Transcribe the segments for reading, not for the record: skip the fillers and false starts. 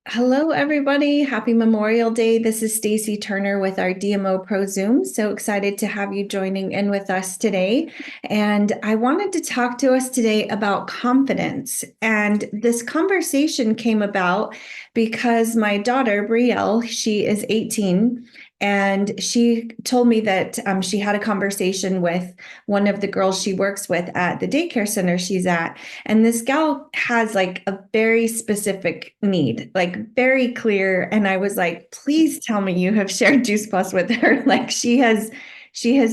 Hello, everybody. Happy Memorial Day. This is Stacy Turner with our DMOpro Zoom. So excited to have you joining in with us today. And I wanted to talk to us today about confidence. And this conversation came about because my daughter, Brielle, she is 18, and she told me that she had a conversation with one of the girls she works with at the daycare center she's at. And this gal has like a very specific need, like very clear. And I was like, please tell me you have shared Juice Plus with her. Like she has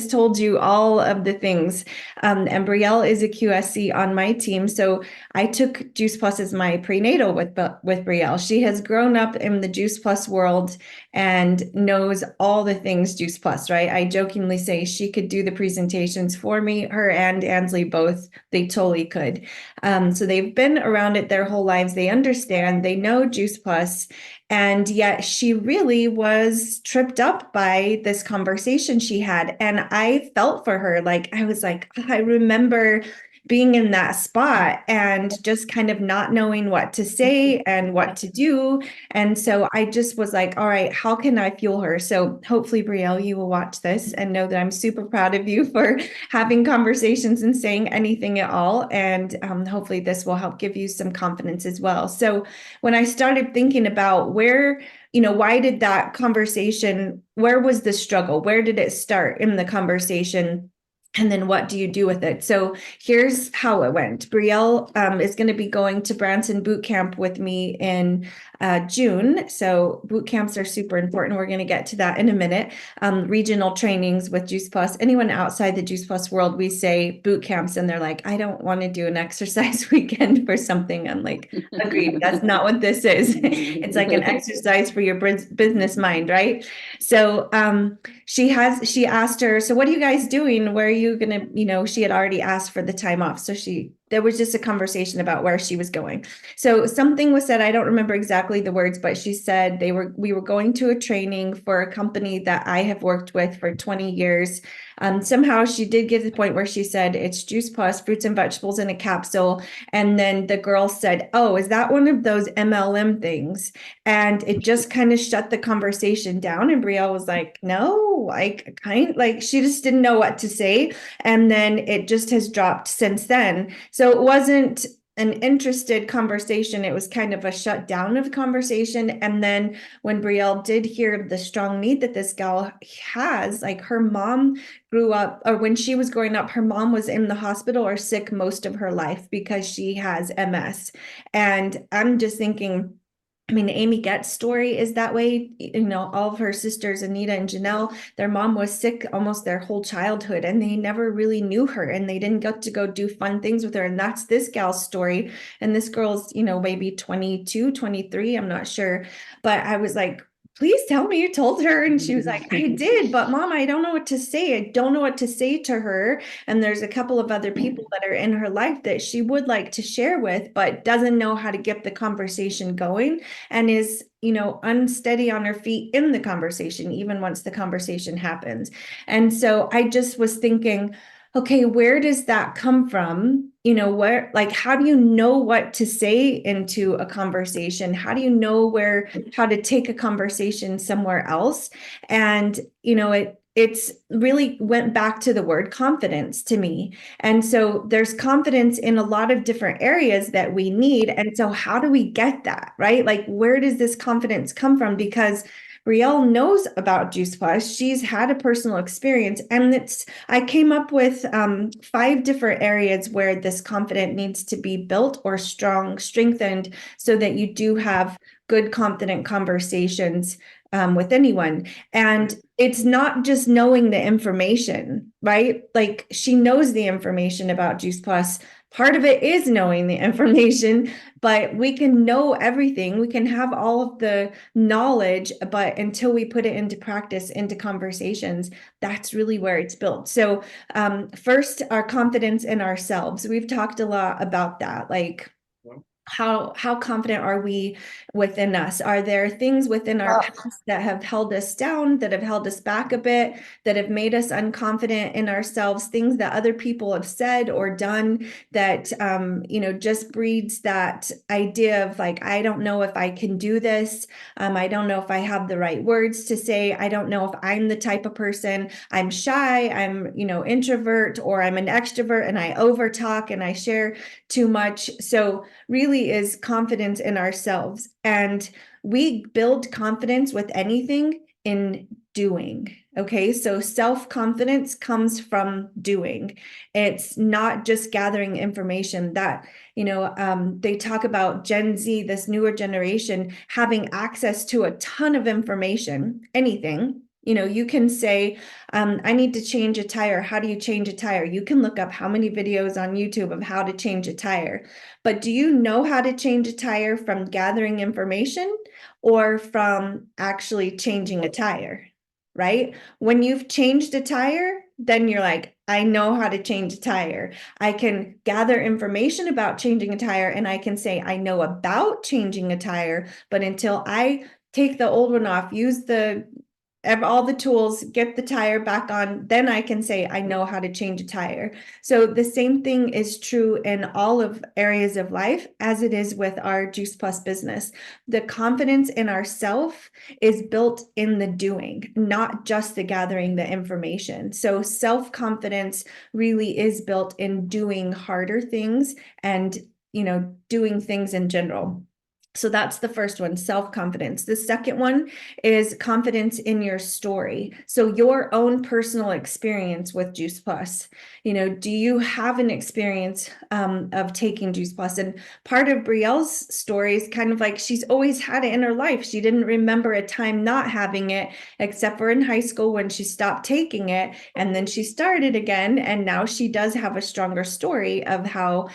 told you all of the things. And Brielle is a QSC on my team. So I took Juice Plus as my prenatal with Brielle. She has grown up in the Juice Plus world and knows all the things Juice Plus, right? I jokingly say she could do the presentations for me, her and Ansley both. They totally could. So they've been around it their whole lives. They understand, they know Juice Plus, and yet she really was tripped up by this conversation she had. And I felt for her. Like, I was like, I remember being in that spot and just kind of not knowing what to say and what to do. And so I just was like, all right, how can I fuel her? So hopefully, Brielle, you will watch this and know that I'm super proud of you for having conversations and saying anything at all. And hopefully, this will help give you some confidence as well. So when I started thinking about why did that conversation, where was the struggle? Where did it start in the conversation? And then what do you do with it? So here's how it went. Brielle is going to be going to Branson boot camp with me in June. So boot camps are super important. We're going to get to that in a minute. Regional trainings with Juice Plus. Anyone outside the Juice Plus world, we say boot camps, and they're like, I don't want to do an exercise weekend for something. I'm like, agreed. That's not what this is. It's like an exercise for your business mind, right? So she asked her, so what are you guys doing? Where are you gonna, she had already asked for the time off. So there was just a conversation about where she was going. So something was said, I don't remember exactly the words, but she said we were going to a training for a company that I have worked with for 20 years. Somehow she did get to the point where she said it's Juice Plus, fruits and vegetables in a capsule. And then the girl said, oh, is that one of those MLM things? And it just kind of shut the conversation down. And Brielle was like, no, like she just didn't know what to say. And then it just has dropped since then. So it wasn't an interested conversation. It was kind of a shut down of conversation. And then when Brielle did hear the strong need that this gal has, like her mom grew up, or when she was growing up, her mom was in the hospital or sick most of her life because she has MS. And I'm just thinking, I mean, Amy Get's story is that way. All of her sisters, Anita and Janelle, their mom was sick almost their whole childhood, and they never really knew her, and they didn't get to go do fun things with her. And that's this gal's story. And this girl's, maybe 22, 23, I'm not sure. But I was like, please tell me you told her. And she was like, I did, but mom, I don't know what to say. I don't know what to say to her. And there's a couple of other people that are in her life that she would like to share with, but doesn't know how to get the conversation going, and is unsteady on her feet in the conversation, even once the conversation happens. And so I just was thinking, okay, where does that come from? How do you know what to say into a conversation? How do you know how to take a conversation somewhere else? And it's really went back to the word confidence to me. And so there's confidence in a lot of different areas that we need. And so how do we get that, right? Like, where does this confidence come from? Because Brielle knows about Juice Plus. She's had a personal experience, and I came up with 5 different areas where this confidence needs to be built or strengthened, so that you do have good, confident conversations with anyone. And it's not just knowing the information, right? Like, she knows the information about Juice Plus. Part of it is knowing the information, but we can know everything. We can have all of the knowledge, but until we put it into practice, into conversations, that's really where it's built. So first, our confidence in ourselves. We've talked a lot about that. Like, how confident are we within us? Are there things within our Well, past that have held us down, that have held us back a bit, that have made us unconfident in ourselves, things that other people have said or done that just breeds that idea of like, I don't know if I can do this. I don't know if I have the right words to say. I don't know if I'm the type of person. I'm shy, I'm introvert, or I'm an extrovert and I overtalk and I share too much. So really is confidence in ourselves. And we build confidence with anything in doing. Okay. So self confidence comes from doing. It's not just gathering information that, they talk about Gen Z, this newer generation, having access to a ton of information, anything. You can say, I need to change a tire. How do you change a tire? You can look up how many videos on YouTube of how to change a tire. But do you know how to change a tire from gathering information or from actually changing a tire? Right? When you've changed a tire, then you're like, I know how to change a tire. I can gather information about changing a tire and I can say, I know about changing a tire, but until I take the old one off, use all the tools, get the tire back on, then I can say I know how to change a tire. So the same thing is true in all of areas of life as it is with our Juice Plus business. The confidence in ourself is built in the doing, not just the gathering the information. So self-confidence really is built in doing harder things and doing things in general. So that's the first one, self-confidence. The second one is confidence in your story. So your own personal experience with Juice Plus. Do you have an experience of taking Juice Plus? And part of Brielle's story is kind of like she's always had it in her life. She didn't remember a time not having it, except for in high school when she stopped taking it, and then she started again. And now she does have a stronger story of how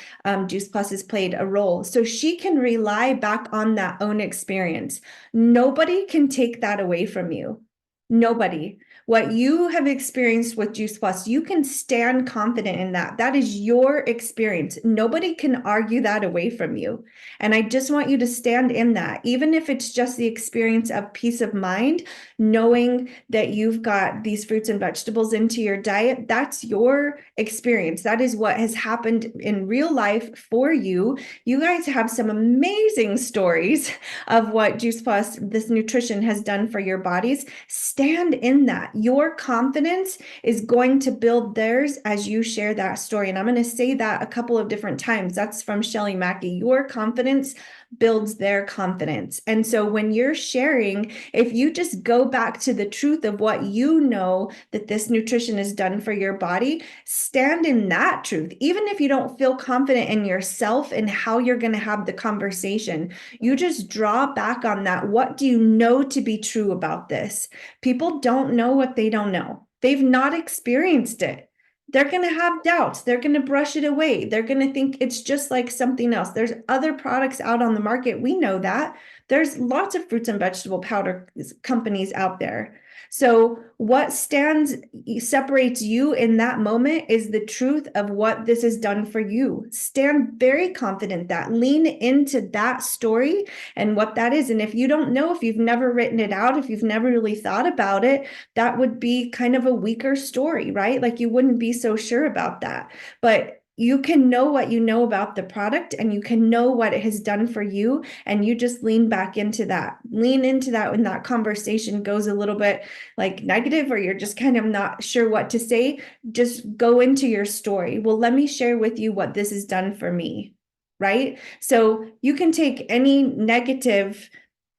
Juice Plus has played a role. So she can rely back on that own experience. Nobody can take that away from you. Nobody. What you have experienced with Juice Plus, you can stand confident in that. That is your experience. Nobody can argue that away from you. And I just want you to stand in that, even if it's just the experience of peace of mind, knowing that you've got these fruits and vegetables into your diet. That's your experience. That is what has happened in real life for you. You guys have some amazing stories of what Juice Plus, this nutrition, has done for your bodies. Stand in that. Your confidence is going to build theirs as you share that story. And I'm going to say that a couple of different times. That's from Shelly Mackey. Your confidence builds their confidence. And so when you're sharing, if you just go back to the truth of what you know that this nutrition is done for your body, stand in that truth. Even if you don't feel confident in yourself and how you're going to have the conversation, you just draw back on that. What do you know to be true about this? People don't know what they don't know. They've not experienced it. They're going to have doubts. They're going to brush it away. They're going to think it's just like something else. There's other products out on the market. We know that. There's lots of fruits and vegetable powder companies out there. So what separates you in that moment is the truth of what this has done for you. Stand very confident that, lean into that story and what that is. And if you don't know, if you've never written it out, if you've never really thought about it, that would be kind of a weaker story, right? Like you wouldn't be so sure about that. But you can know what you know about the product and you can know what it has done for you. And you just lean back into that. Lean into that when that conversation goes a little bit like negative or you're just kind of not sure what to say. Just go into your story. Well, let me share with you what this has done for me. Right? So you can take any negative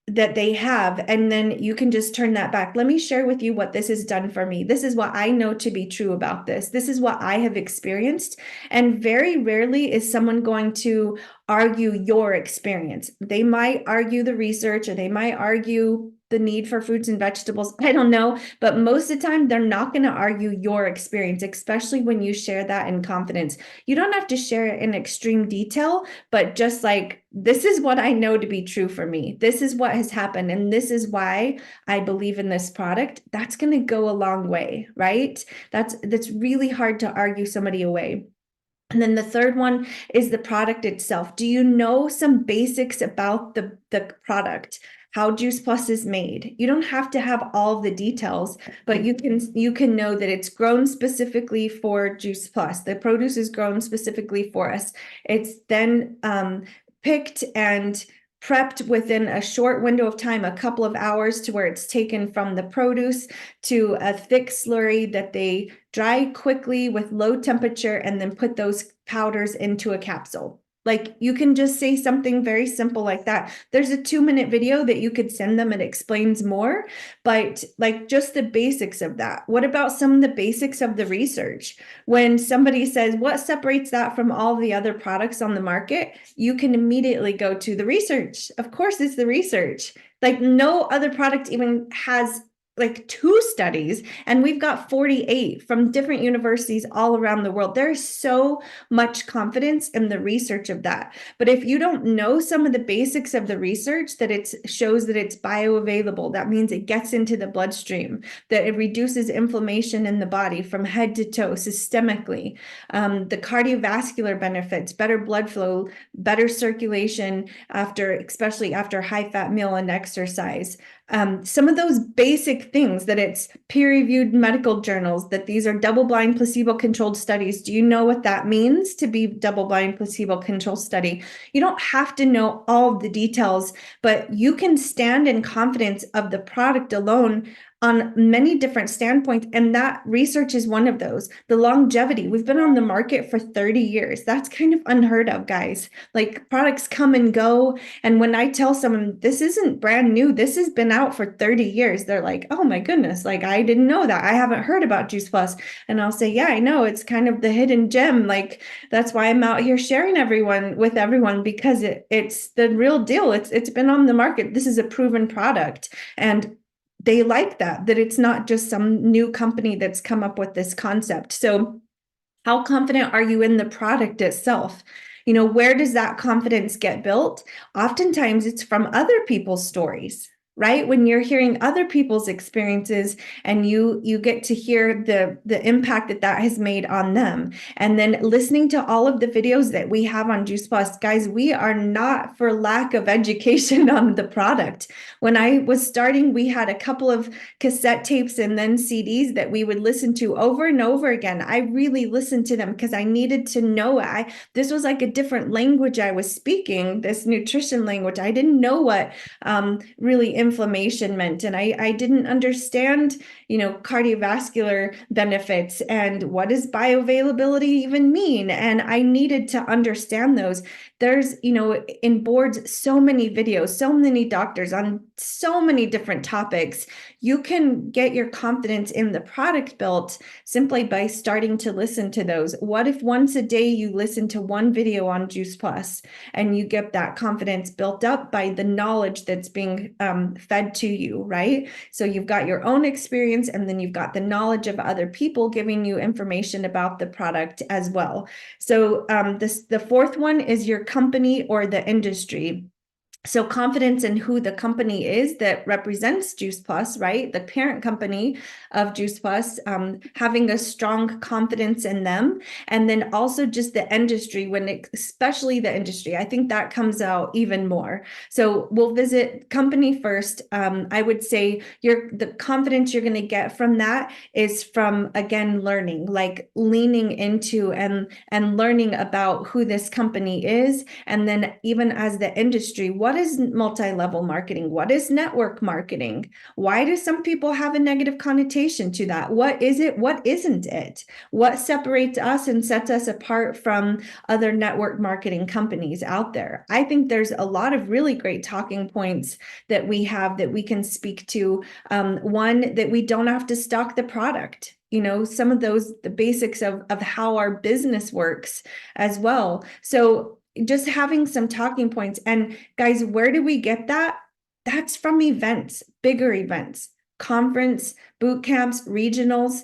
that they have, and then you can just turn that back. Let me share with you what this has done for me. This is what I know to be true about this. This is what I have experienced. And very rarely is someone going to argue your experience. They might argue the research or they might argue the need for fruits and vegetables. I don't know. But most of the time, they're not going to argue your experience, especially when you share that in confidence. You don't have to share it in extreme detail, but just like, this is what I know to be true for me. This is what has happened. And this is why I believe in this product. That's going to go a long way, right? That's really hard to argue somebody away. And then the third one is the product itself. Do you know some basics about the product? How Juice Plus is made? You don't have to have all of the details, but you can know that it's grown specifically for Juice Plus. The produce is grown specifically for us. It's then picked and prepped within a short window of time, a couple of hours, to where it's taken from the produce to a thick slurry that they dry quickly with low temperature and then put those powders into a capsule. Like, you can just say something very simple like that. There's a 2-minute video that you could send them. It explains more, but like just the basics of that. What about some of the basics of the research? When somebody says, what separates that from all the other products on the market? You can immediately go to the research. Of course, it's the research. Like, no other product even has like 2 studies, and we've got 48 from different universities all around the world. There's so much confidence in the research of that. But if you don't know some of the basics of the research, that it shows that it's bioavailable, that means it gets into the bloodstream, that it reduces inflammation in the body from head to toe systemically, the cardiovascular benefits, better blood flow, better circulation especially after high fat meal and exercise. Some of those basic things, that it's peer-reviewed medical journals, that these are double-blind placebo-controlled studies. Do you know what that means, to be double-blind placebo-controlled study? You don't have to know all of the details, but you can stand in confidence of the product alone on many different standpoints, and that research is one of those. The longevity, we've been on the market for 30 years. That's kind of unheard of, guys. Like, products come and go, and when I tell someone this isn't brand new, this has been out for 30 years, they're like, oh my goodness, like, I didn't know that. I haven't heard about Juice Plus. And I'll say, yeah, I know, it's kind of the hidden gem. Like, that's why I'm out here sharing with everyone, because it's the real deal. It's been on the market. This is a proven product, and they like that it's not just some new company that's come up with this concept. So how confident are you in the product itself? Where does that confidence get built? Oftentimes it's from other people's stories, right? When you're hearing other people's experiences, and you get to hear the impact that has made on them, and then listening to all of the videos that we have on Juice Plus. Guys, we are not for lack of education on the product. When I was starting, we had a couple of cassette tapes and then CDs that we would listen to over and over again. I really listened to them because I needed to know. This was like a different language I was speaking, this nutrition language. I didn't know what really inflammation meant, and I didn't understand cardiovascular benefits, and what does bioavailability even mean, and I needed to understand those. There's in boards, so many videos, so many doctors on so many different topics. You can get your confidence in the product built simply by starting to listen to those. What if once a day you listen to one video on Juice Plus, and you get that confidence built up by the knowledge that's being fed to you, right? So you've got your own experience, and then you've got the knowledge of other people giving you information about the product as well. So the fourth one is your company or the industry. So confidence in who the company is that represents Juice Plus, right? The parent company of Juice Plus, having a strong confidence in them. And then also just the industry, especially the industry, I think that comes out even more. So we'll visit company first. I would say the confidence you're going to get from that is from, again, learning, like leaning into and learning about who this company is. And then even as the industry, what is multi-level marketing? What is network marketing? Why do some people have a negative connotation to that? What is it? What isn't it? What separates us and sets us apart from other network marketing companies out there? I think there's a lot of really great talking points that we have that we can speak to. One, that we don't have to stock the product. Some of the basics of how our business works as well. So just having some talking points. And guys, where do we get that? That's from events, bigger events, conference, boot camps, regionals.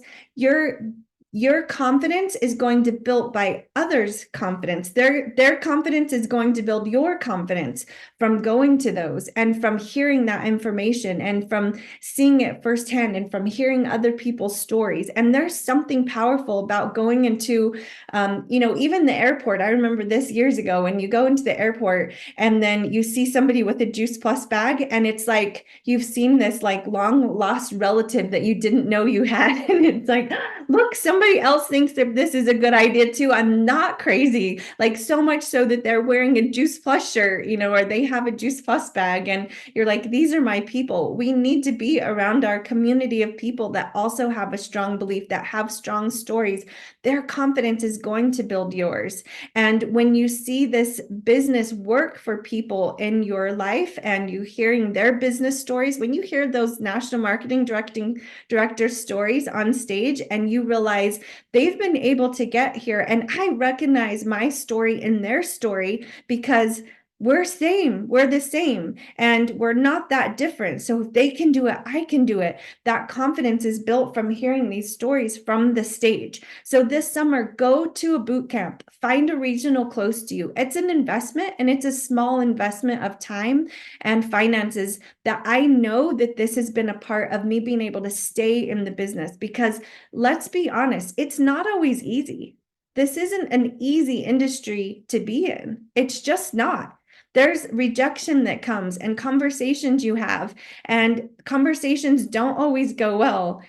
your confidence is going to build by others' confidence. Their confidence is going to build your confidence from going to those and from hearing that information and from seeing it firsthand and from hearing other people's stories. And there's something powerful about going into, even the airport. I remember this years ago when you go into the airport and then you see somebody with a Juice Plus bag, and it's like you've seen this like long lost relative that you didn't know you had, and it's like, look, somebody else thinks that this is a good idea too. I'm not crazy. Like, so much so that they're wearing a Juice Plus shirt, or they have a Juice Plus bag. And you're like, these are my people. We need to be around our community of people that also have a strong belief, that have strong stories. Their confidence is going to build yours. And when you see this business work for people in your life and you hearing their business stories, when you hear those national marketing director stories on stage and you realize they've been able to get here, and I recognize my story in their story because we're the same, and we're not that different. So if they can do it, I can do it. That confidence is built from hearing these stories from the stage. So this summer, go to a boot camp, find a regional close to you. It's an investment, and it's a small investment of time and finances that I know that this has been a part of me being able to stay in the business, because let's be honest, it's not always easy. This isn't an easy industry to be in. It's just not. There's rejection that comes and conversations you have, and conversations don't always go well.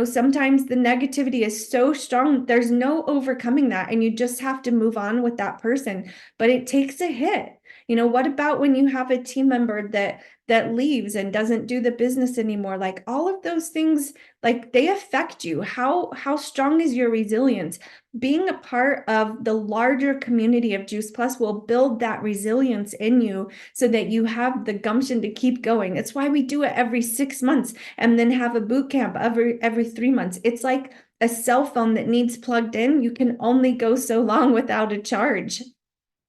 Sometimes the negativity is so strong, there's no overcoming that, and you just have to move on with that person. But it takes a hit. What about when you have a team member that leaves and doesn't do the business anymore? Like, all of those things, like, they affect you. How strong is your resilience? Being a part of the larger community of Juice Plus will build that resilience in you so that you have the gumption to keep going. It's why we do it every 6 months and then have a boot camp every 3 months. It's like a cell phone that needs plugged in. You can only go so long without a charge.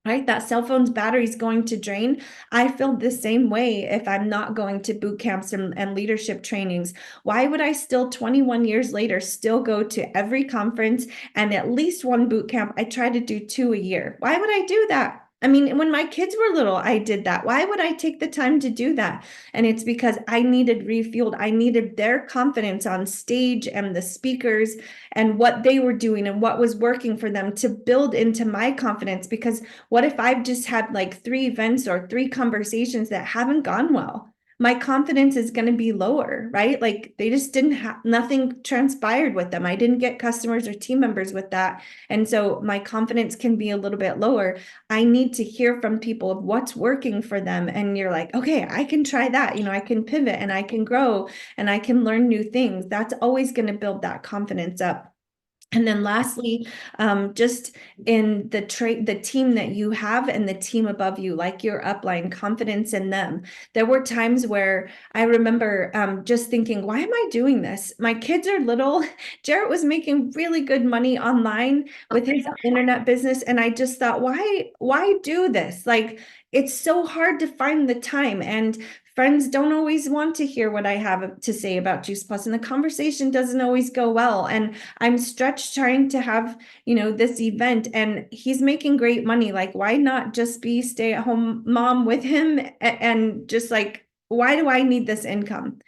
Right? That cell phone's battery is going to drain. I feel the same way if I'm not going to boot camps and leadership trainings. Why would I still, 21 years later, still go to every conference and at least one boot camp? I try to do 2 a year. Why would I do that? I mean, when my kids were little, I did that. Why would I take the time to do that? And it's because I needed refueled. I needed their confidence on stage and the speakers and what they were doing and what was working for them to build into my confidence. Because what if I've just had like 3 events or 3 conversations that haven't gone well? My confidence is going to be lower, right? Like, they just didn't have, nothing transpired with them. I didn't get customers or team members with that. And so my confidence can be a little bit lower. I need to hear from people of what's working for them. And you're like, okay, I can try that. I can pivot and I can grow and I can learn new things. That's always going to build that confidence up. And then lastly, just in the team that you have and the team above you, like your upline, confidence in them. There were times where I remember just thinking, why am I doing this? My kids are little. Jarrett was making really good money online with his internet business. And I just thought, why do this? Like, it's so hard to find the time. And friends don't always want to hear what I have to say about Juice Plus, and the conversation doesn't always go well. And I'm stretched trying to have, this event, and he's making great money. Like, why not just be stay-at-home mom with him? And just like, why do I need this income?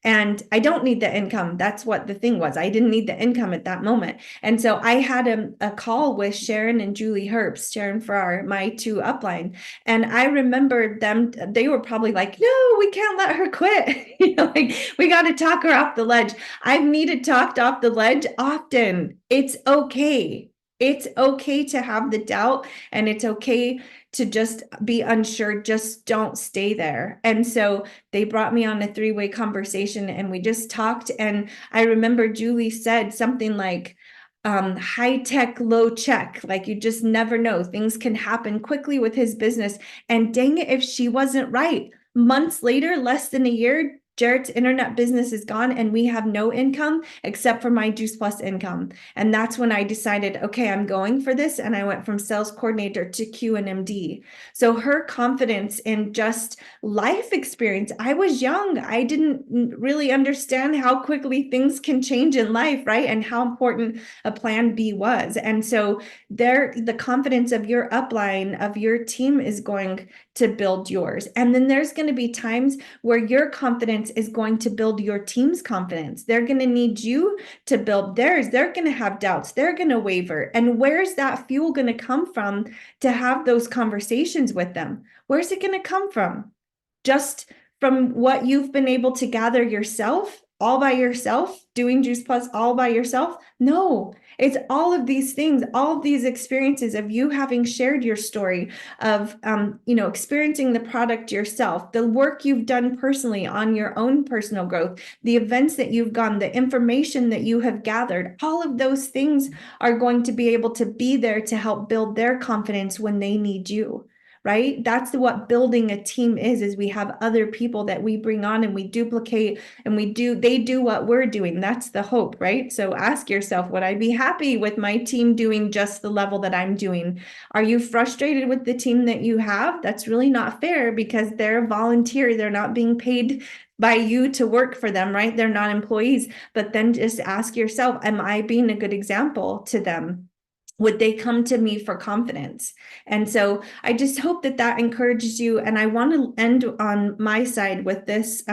And I don't need the income. That's what the thing was. I didn't need the income at that moment. And so I had a call with Sharon and Julie Herbst, Sharon Farrar, my 2 upline. And I remember them, they were probably like, no, we can't let her quit. Like, we got to talk her off the ledge. I've needed talked off the ledge often. It's okay. It's okay to have the doubt, and it's okay to just be unsure. Just don't stay there. And so they brought me on a 3-way conversation, and we just talked. And I remember Julie said something like, high tech, low check. Like, you just never know. Things can happen quickly with his business. And dang it, if she wasn't right. Months later, less than a year, Jarrett's internet business is gone and we have no income except for my Juice Plus income. And that's when I decided, okay, I'm going for this. And I went from sales coordinator to Q and MD. So her confidence in just life experience, I was young. I didn't really understand how quickly things can change in life, right? And how important a plan B was. And so the confidence of your upline, of your team is going to build yours. And then there's going to be times where your confidence is going to build your team's confidence. They're going to need you to build theirs. They're going to have doubts. They're going to waver. And where's that fuel going to come from to have those conversations with them? Where's it going to come from? Just from what you've been able to gather yourself, all by yourself, doing Juice Plus all by yourself? No, it's all of these things, all of these experiences of you having shared your story of, experiencing the product yourself, the work you've done personally on your own personal growth, the events that you've gone, the information that you have gathered. All of those things are going to be able to be there to help build their confidence when they need you. Right? That's what building a team is we have other people that we bring on and we duplicate and they do what we're doing. That's the hope, right? So ask yourself, would I be happy with my team doing just the level that I'm doing? Are you frustrated with the team that you have? That's really not fair because they're volunteer. They're not being paid by you to work for them, right? They're not employees. But then just ask yourself, am I being a good example to them? Would they come to me for confidence? And so I just hope that encourages you. And I want to end on my side with this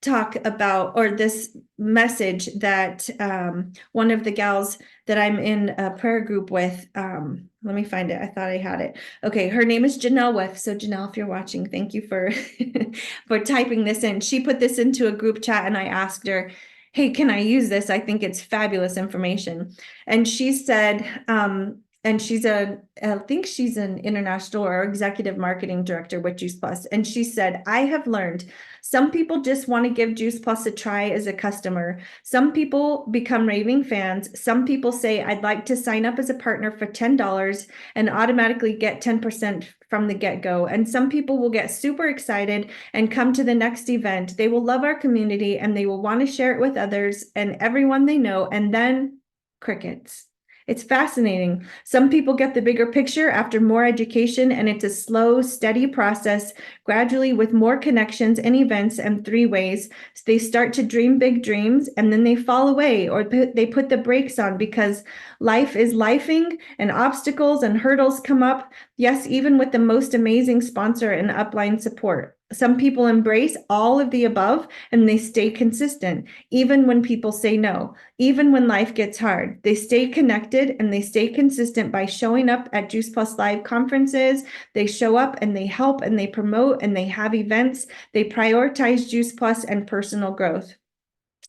talk about, or this message that one of the gals that I'm in a prayer group with, let me find it. I thought I had it. Okay, her name is Janelle With. So Janelle, if you're watching, thank you for for typing this in. She put this into a group chat and I asked her, hey, can I use this? I think it's fabulous information. And she said, and I think she's an international or executive marketing director with Juice Plus. And she said, I have learned some people just want to give Juice Plus a try as a customer. Some people become raving fans. Some people say, I'd like to sign up as a partner for $10 and automatically get 10% from the get-go. And some people will get super excited and come to the next event. They will love our community and they will want to share it with others and everyone they know. And then crickets. It's fascinating. Some people get the bigger picture after more education, and it's a slow, steady process, gradually with more connections and events and 3 ways. So they start to dream big dreams, and then they fall away, or they put the brakes on because life is lifing and obstacles and hurdles come up. Yes, even with the most amazing sponsor and upline support. Some people embrace all of the above and they stay consistent, even when people say no, even when life gets hard. They stay connected and they stay consistent by showing up at Juice Plus Live conferences. They show up and they help and they promote and they have events. They prioritize Juice Plus and personal growth.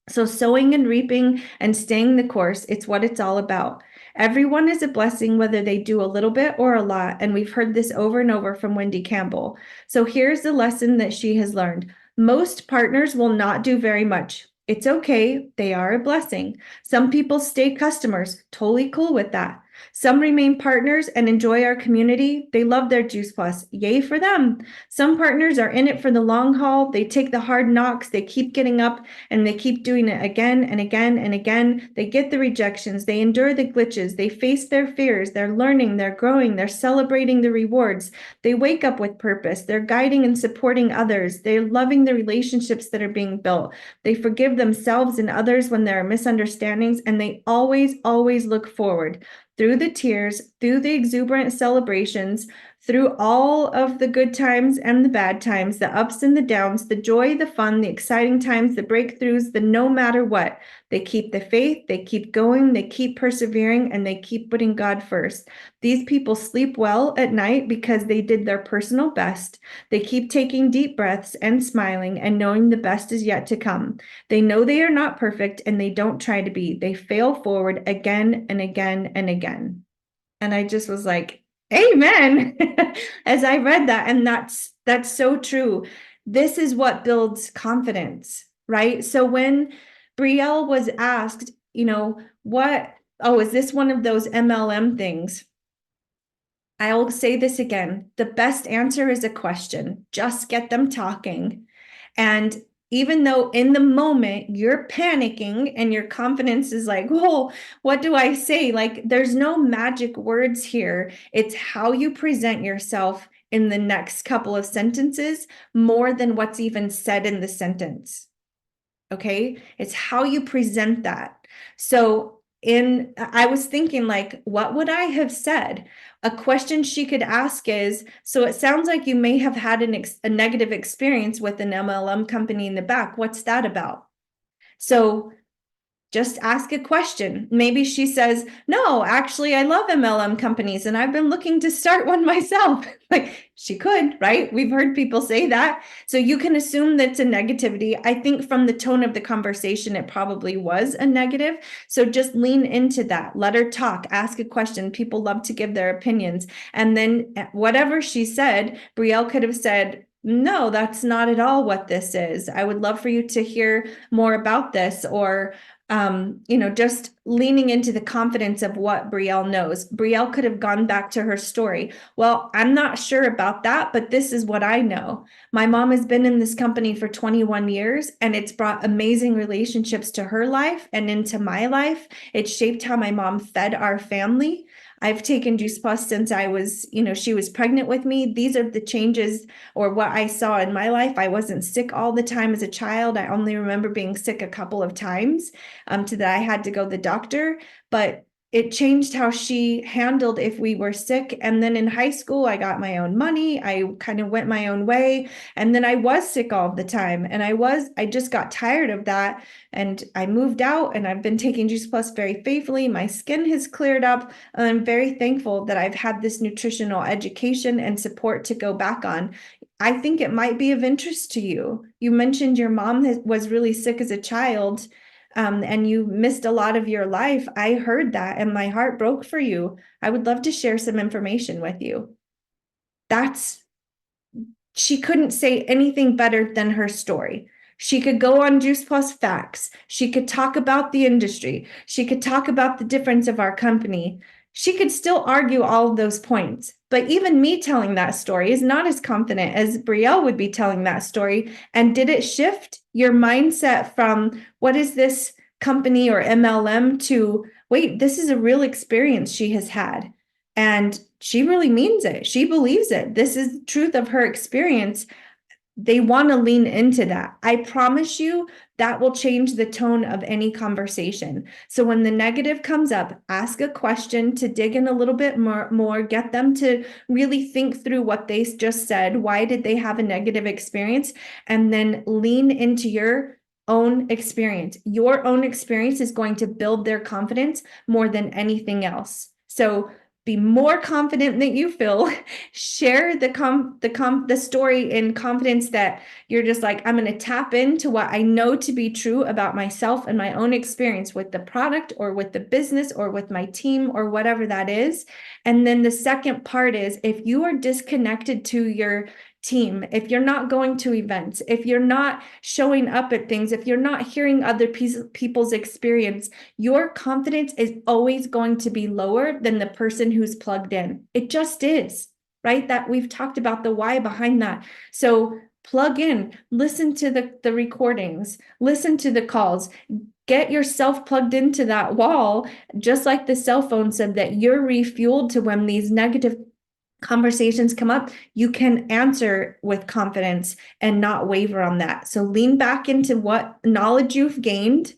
So sowing and reaping and staying the course, it's what it's all about. Everyone is a blessing, whether they do a little bit or a lot. And we've heard this over and over from Wendy Campbell. So here's the lesson that she has learned. Most partners will not do very much. It's okay. They are a blessing. Some people stay customers. Totally cool with that. Some remain partners and enjoy our community. They love their Juice Plus. Yay for them. Some partners are in it for the long haul. They take the hard knocks. They keep getting up and they keep doing it again and again and again. They get the rejections. They endure the glitches. They face their fears. They're learning. They're growing. They're celebrating the rewards. They wake up with purpose. They're guiding and supporting others. They're loving the relationships that are being built. They forgive themselves and others when there are misunderstandings, and they always, always look forward. Through the tears, through the exuberant celebrations, through all of the good times and the bad times, the ups and the downs, the joy, the fun, the exciting times, the breakthroughs, the no matter what. They keep the faith, they keep going, they keep persevering, and they keep putting God first. These people sleep well at night because they did their personal best. They keep taking deep breaths and smiling and knowing the best is yet to come. They know they are not perfect and they don't try to be. They fail forward again and again and again. And I just was like, amen, as I read that. And that's so true. This is what builds confidence, right? So when Brielle was asked, is this one of those MLM things? I'll say this again. The best answer is a question. Just get them talking. And even though in the moment you're panicking and your confidence is like, whoa, what do I say? Like, there's no magic words here. It's how you present yourself in the next couple of sentences more than what's even said in the sentence. Okay. It's how you present that. So, I was thinking, like, what would I have said? A question she could ask is, so it sounds like you may have had a negative experience with an MLM company in the back. What's that about? So just ask a question. Maybe she says, no, actually, I love MLM companies and I've been looking to start one myself. Like, she could, right? We've heard people say that. So you can assume that's a negativity. I think from the tone of the conversation, it probably was a negative. So just lean into that. Let her talk, ask a question. People love to give their opinions. And then whatever she said, Brielle could have said, no, that's not at all what this is. I would love for you to hear more about this, or just leaning into the confidence of what Brielle knows. Brielle could have gone back to her story. Well, I'm not sure about that, but this is what I know. My mom has been in this company for 21 years, and it's brought amazing relationships to her life and into my life. It shaped how my mom fed our family. I've taken Juice Plus since she was pregnant with me. These are the changes, or what I saw in my life. I wasn't sick all the time as a child. I only remember being sick a couple of times, to that I had to go to the doctor, but it changed how she handled if we were sick. And then in high school, I got my own money. I kind of went my own way. And then I was sick all the time. And I just got tired of that. And I moved out, and I've been taking Juice Plus very faithfully. My skin has cleared up. And I'm very thankful that I've had this nutritional education and support to go back on. I think it might be of interest to you. You mentioned your mom was really sick as a child, and you missed a lot of your life. I heard that and my heart broke for you. I would love to share some information with you. That's She couldn't say anything better than her story. She could go on Juice Plus Facts. She could talk about the industry. She could talk about the difference of our company. She could still argue all of those points. But even me telling that story is not as confident as Brielle would be telling that story. And did it shift your mindset from what is this company or MLM to, wait, this is a real experience she has had? And she really means it. She believes it. This is the truth of her experience. They want to lean into that. I promise you that will change the tone of any conversation. So when the negative comes up, ask a question to dig in a little bit more, get them to really think through what they just said. Why did they have a negative experience? And then lean into your own experience. Your own experience is going to build their confidence more than anything else. So be more confident that you feel. Share the story in confidence that you're just like, I'm going to tap into what I know to be true about myself and my own experience with the product or with the business or with my team or whatever that is. And then the second part is, if you are disconnected to your team, if you're not going to events, if you're not showing up at things, if you're not hearing other people's experience, your confidence is always going to be lower than the person who's plugged in. It just is, right? That we've talked about the why behind that. So plug in, listen to the recordings, listen to the calls, get yourself plugged into that wall, just like the cell phone said, that you're refueled to when these negative conversations come up, you can answer with confidence and not waver on that. So lean back into what knowledge you've gained,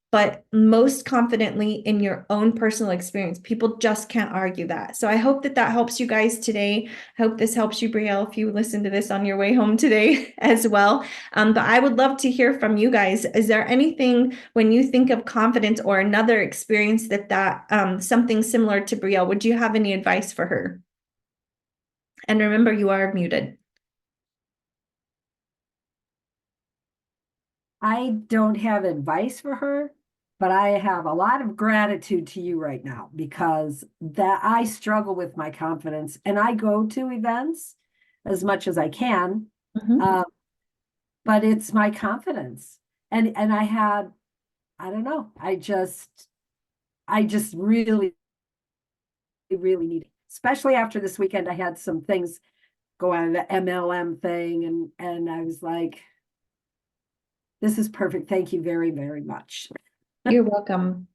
but most confidently in your own personal experience. People just can't argue that. So I hope that helps you guys today. I hope this helps you, Brielle, if you listen to this on your way home today as well. But I would love to hear from you guys. Is there anything, when you think of confidence or another experience that something similar to Brielle, would you have any advice for her? And remember, you are muted. I don't have advice for her, but I have a lot of gratitude to you right now, because that I struggle with my confidence, and I go to events as much as I can. Mhm. But it's my confidence. And I don't know, I just really, really need it. Especially after this weekend, I had some things go on, the MLM thing, and I was like, This is perfect. Thank you very, very much. You're welcome.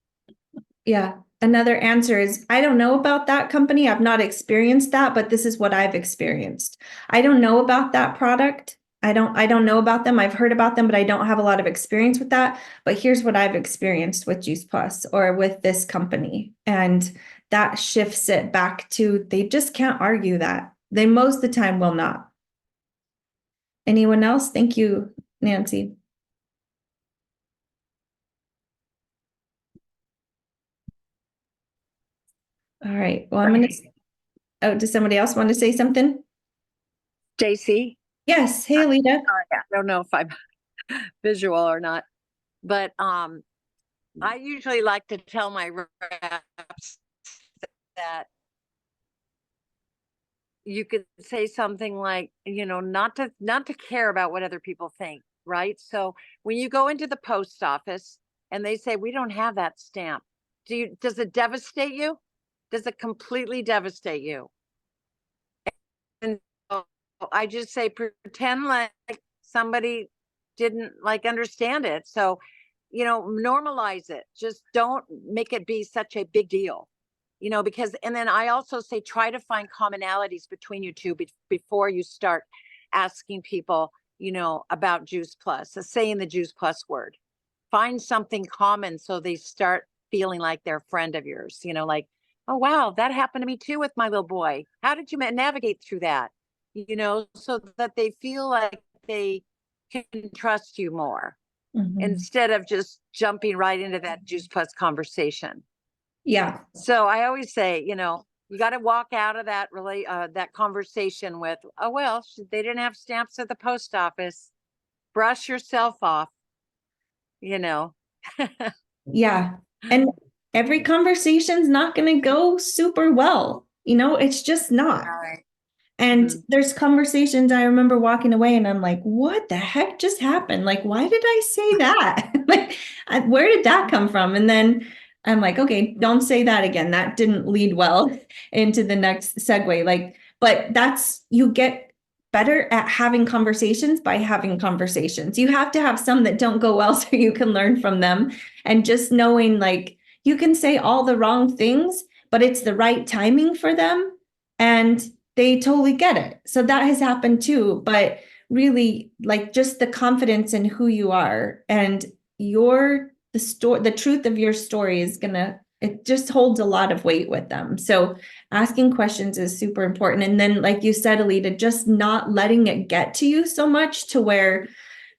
Yeah. Another answer is, I don't know about that company. I've not experienced that, but this is what I've experienced. I don't know about that product. I don't know about them. I've heard about them, but I don't have a lot of experience with that. But here's what I've experienced with Juice Plus or with this company. And that shifts it back to, they just can't argue that. They most of the time will not. Anyone else? Thank you, Nancy. All right. Well, oh, does somebody else want to say something? Stacy. Yes. Hey, Alita. I don't know if I'm visual or not, but I usually like to tell my reps that you could say something like, not to care about what other people think, right? So when you go into the post office and they say we don't have that stamp, does it devastate you? Does it completely devastate you? And so I just say pretend like somebody didn't understand it. So, normalize it. Just don't make it be such a big deal. Because, and then I also say, try to find commonalities between you two before you start asking people, about Juice Plus, saying the Juice Plus word. Find something common so they start feeling like they're a friend of yours, like, oh, wow, that happened to me too with my little boy. How did you navigate through that? So that they feel like they can trust you more instead of just jumping right into that Juice Plus conversation. Yeah. So I always say, you got to walk out of that that conversation with, oh, well, they didn't have stamps at the post office. Brush yourself off, Yeah. And every conversation's not going to go super well. It's just not. All right. And there's conversations I remember walking away and I'm like, what the heck just happened? Like, why did I say that? Like, where did that come from? And then I'm like, okay, don't say that again. That didn't lead well into the next segue. Like, but you get better at having conversations by having conversations. You have to have some that don't go well so you can learn from them. And just knowing like you can say all the wrong things, but it's the right timing for them. And they totally get it. So that has happened too, but really like just the confidence in who you are and the truth of your story it just holds a lot of weight with them. So asking questions is super important. And then like you said, Alita, just not letting it get to you so much to where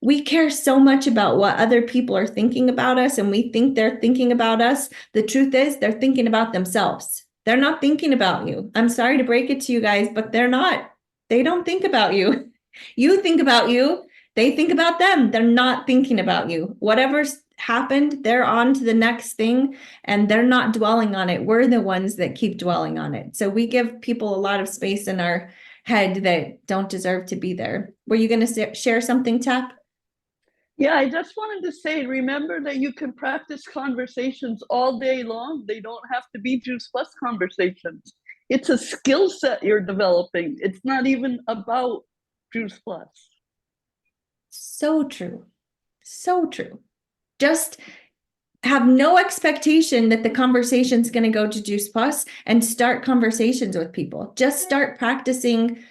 we care so much about what other people are thinking about us and we think they're thinking about us. The truth is they're thinking about themselves. They're not thinking about you. I'm sorry to break it to you guys, but they're not. They don't think about you. You think about you. They think about them. They're not thinking about you. Whatever's happened, they're on to the next thing and they're not dwelling on it. We're the ones that keep dwelling on it. So we give people a lot of space in our head that don't deserve to be there. Were you going to share something, Tap? Yeah, I just wanted to say, remember that you can practice conversations all day long. They don't have to be Juice Plus conversations. It's a skill set you're developing. It's not even about Juice Plus. So true. So true. Just have no expectation that the conversation's going to go to Juice Plus and start conversations with people. Just start practicing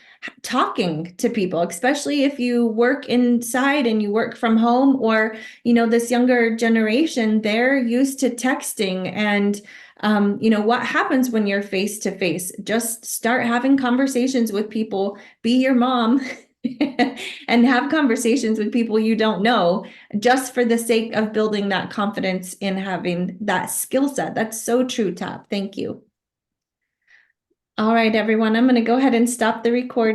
talking to people, especially if you work inside and you work from home, or this younger generation, they're used to texting and what happens when you're face to face. Just start having conversations with people. Be your mom and have conversations with people you don't know, just for the sake of building that confidence in having that skill set. That's so true, Tap. Thank you. All right, everyone, I'm going to go ahead and stop the recording.